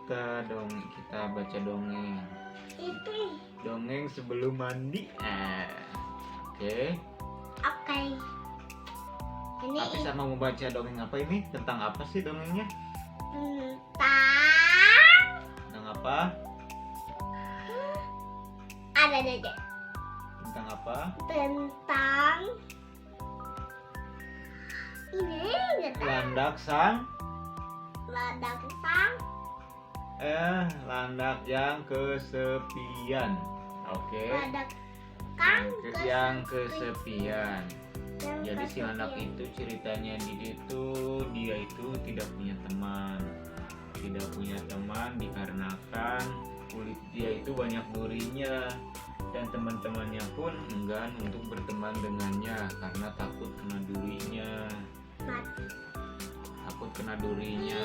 kita baca dongeng. Itu. Dongeng sebelum mandi. Oke. Oke. Ini Tapi sama mau baca dongeng apa ini? Tentang apa sih dongengnya? Tentang apa? Ada. Tentang apa? Tentang ini Landak sang ladang sang landak yang kesepian. Oke. ladang kang Yang kesepian. yang Jadi si landak kesepian. itu ceritanya dia itu tidak punya teman. Tidak punya teman dikarenakan kulit dia itu banyak durinya, dan teman-temannya pun enggan untuk berteman dengannya karena takut kena durinya. Takut kena durinya.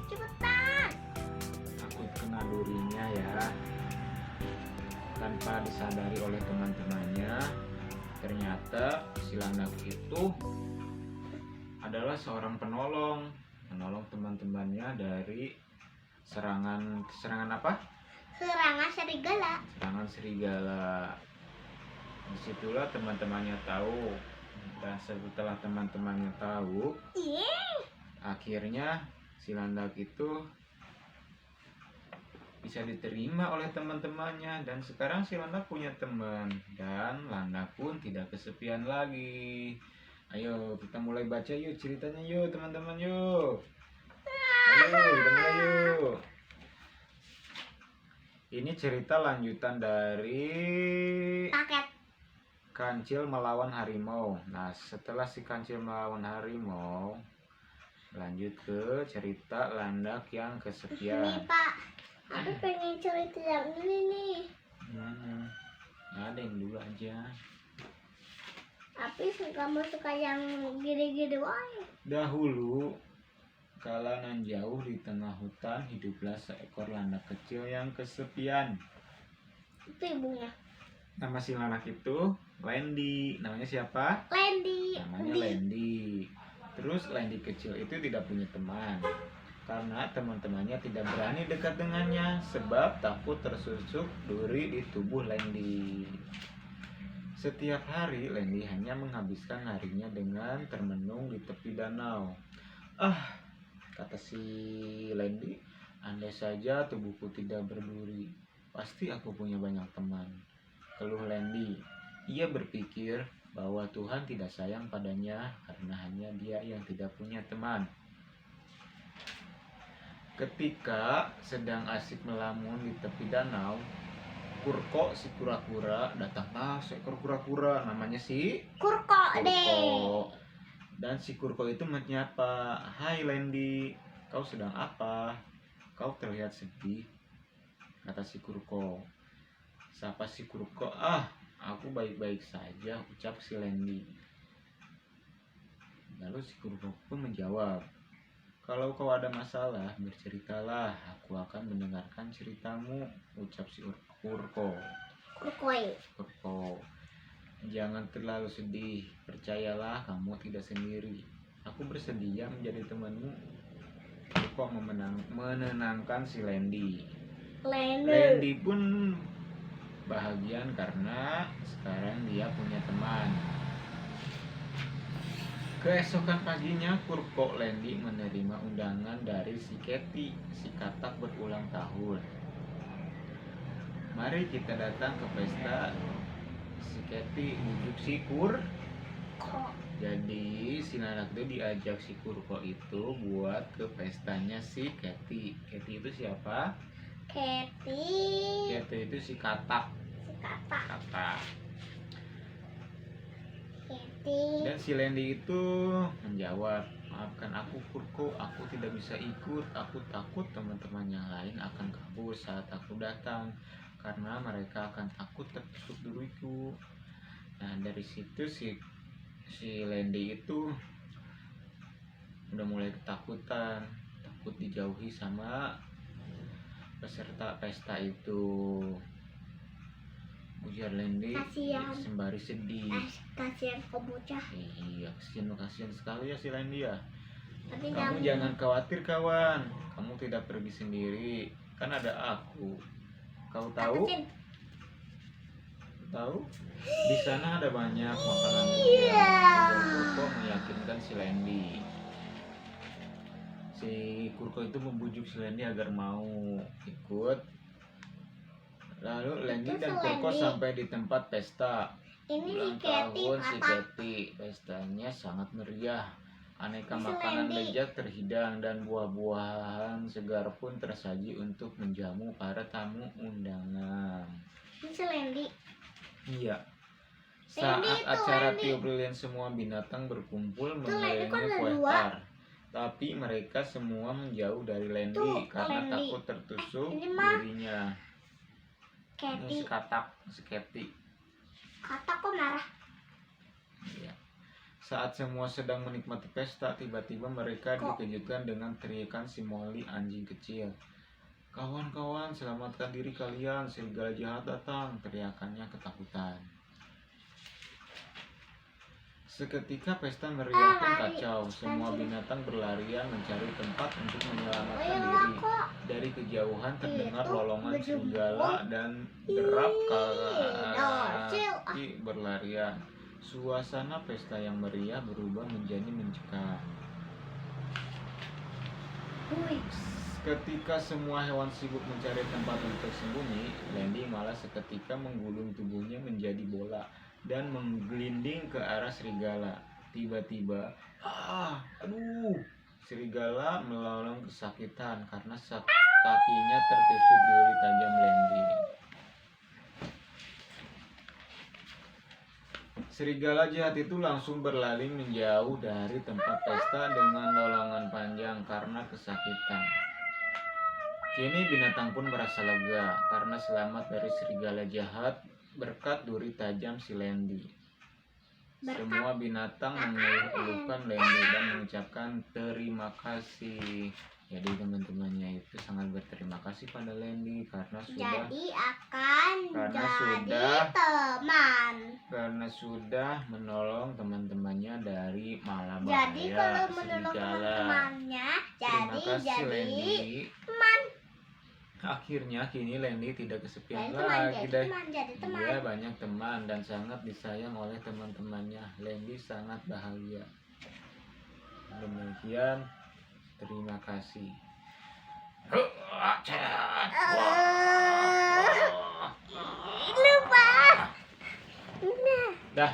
Cepetan. Takut kena durinya ya. Tanpa disadari oleh teman-temannya, ternyata si landak itu adalah seorang penolong teman-temannya dari serangan apa? Serangan serigala. Serangan serigala. Disitulah teman-temannya tahu, dan setelah teman-temannya tahu, akhirnya si landak itu bisa diterima oleh teman-temannya, dan sekarang si landak punya teman, dan landak pun tidak kesepian lagi. Ayo kita mulai baca yuk ceritanya yuk teman-teman yuk. Ayo kita mulai yuk. Ini cerita lanjutan dari Paket. Kancil Melawan Harimau. Nah, setelah si Kancil Melawan Harimau, lanjut ke cerita Landak yang Kesepian. Nih Pak, aku pengen cerita yang ini nih. Ada yang dulu aja. Tapi kamu suka yang gini-gini wae. Dahulu, kala nan jauh di tengah hutan, hiduplah seekor landak kecil yang kesepian. Itu ibunya. Nama si landak itu Lendi. Namanya siapa? Lendi. Namanya Lendi. Terus Lendi kecil itu tidak punya teman karena teman-temannya tidak berani dekat dengannya sebab takut tersusuk duri di tubuh Lendi. Setiap hari Lendi hanya menghabiskan harinya dengan termenung di tepi danau. Kata si Lendi, andai saja tubuhku tidak berduri, pasti aku punya banyak teman. Keluh Lendi. Ia berpikir bahwa Tuhan tidak sayang padanya karena hanya dia yang tidak punya teman. Ketika sedang asik melamun di tepi danau, Kurko si kura-kura datanglah seekor kura-kura namanya si Kurko deh. Kurko. Dan si Kurko itu menyapa, "Hai Lendi, kau sedang apa? Kau terlihat sedih," kata si Kurko. Sapa si Kurko, aku baik-baik saja," ucap si Lendi. Lalu si Kurko pun menjawab, "Kalau kau ada masalah, berceritalah, aku akan mendengarkan ceritamu," ucap si Kurko. Kurko, "Jangan terlalu sedih, percayalah kamu tidak sendiri. Aku bersedia menjadi temanmu." Kurko menenangkan si Lendi. Lendi pun bahagia karena sekarang dia punya teman. Keesokan paginya, Kurko Lendi menerima undangan dari si Keti, si katak berulang tahun. "Mari kita datang ke pesta," si Keti bujuk si Kurko. Jadi si landak itu diajak si Kurko itu buat ke pestanya si Keti. Keti itu siapa? Keti itu si katak. Katak. Dan si Lendi itu menjawab, "Maafkan aku Kurko, aku tidak bisa ikut. Aku takut teman-teman yang lain akan kabur saat aku datang karena mereka akan takut tertusuk duriku." Nah, dari situ si Lendi itu udah mulai ketakutan, takut dijauhi sama peserta pesta itu. Ujar Lendi Kasihan. sembari sedih. Kasihan kau bocah. Iya, kasihan sekali ya si Lendi ya. Tapi Kamu jangan khawatir kawan, kamu tidak pergi sendiri, kan ada aku. Kau tahu? Tahu? Di sana ada banyak makanan yang Kurko meyakinkan si Lendi. Si Kurko itu membujuk si Lendi agar mau ikut. Lalu Lendi Itu dan si Kurko Lendi. sampai di tempat pesta Ini si ulang Keti tahun si kakak. Keti. Pestanya sangat meriah. Aneka Si makanan Lendi. lezat terhidang dan buah-buahan segar pun tersaji untuk menjamu para tamu undangan. Ini si Lendi. Iya. Lendi Saat itu, acara Lendi. tiup lilin semua binatang berkumpul Lendi kok mengelilingi ada kue dua? tar. Tapi mereka semua menjauh dari Lendi Tuh, karena Lendi. takut tertusuk Ini mah dirinya. Ini Keti. si katak, si Keti. Kata kok marah. Iya. Saat semua sedang menikmati pesta, tiba-tiba mereka dikejutkan dengan teriakan si Molly anjing kecil. Kawan-kawan, selamatkan diri kalian, serigala jahat datang, teriakannya ketakutan. Seketika pesta meriah pun kacau, semua binatang berlarian mencari tempat untuk menyelamatkan diri. Dari kejauhan terdengar lolongan serigala dan derap kaki berlarian. Suasana pesta yang meriah berubah menjadi mencekam. Ketika semua hewan sibuk mencari tempat untuk sembunyi, Lendi malah seketika menggulung tubuhnya menjadi bola dan menggelinding ke arah serigala. Tiba-tiba, serigala melolong kesakitan karena kakinya tertusuk duri tajam Lendi. Serigala jahat itu langsung berlari menjauh dari tempat pesta dengan lolongan panjang karena kesakitan. Kini binatang pun merasa lega karena selamat dari serigala jahat berkat duri tajam si Lendi. Semua binatang mengeluh-elukan Lendi dan mengucapkan terima kasih. Jadi teman-temannya itu sangat berterima kasih pada Lendi karena sudah Teman. karena sudah menolong temantemannya dari Jadi malabahaya kalau menolong serigala. teman-temannya, Terima kasih jadi Lendi. teman. Akhirnya kini Lendi tidak kesepian Jadi lagi. teman. Dia banyak teman dan sangat disayang oleh teman-temannya. Lendi sangat bahagia. Demikian, terima kasih. Lupa. Nah. Dah.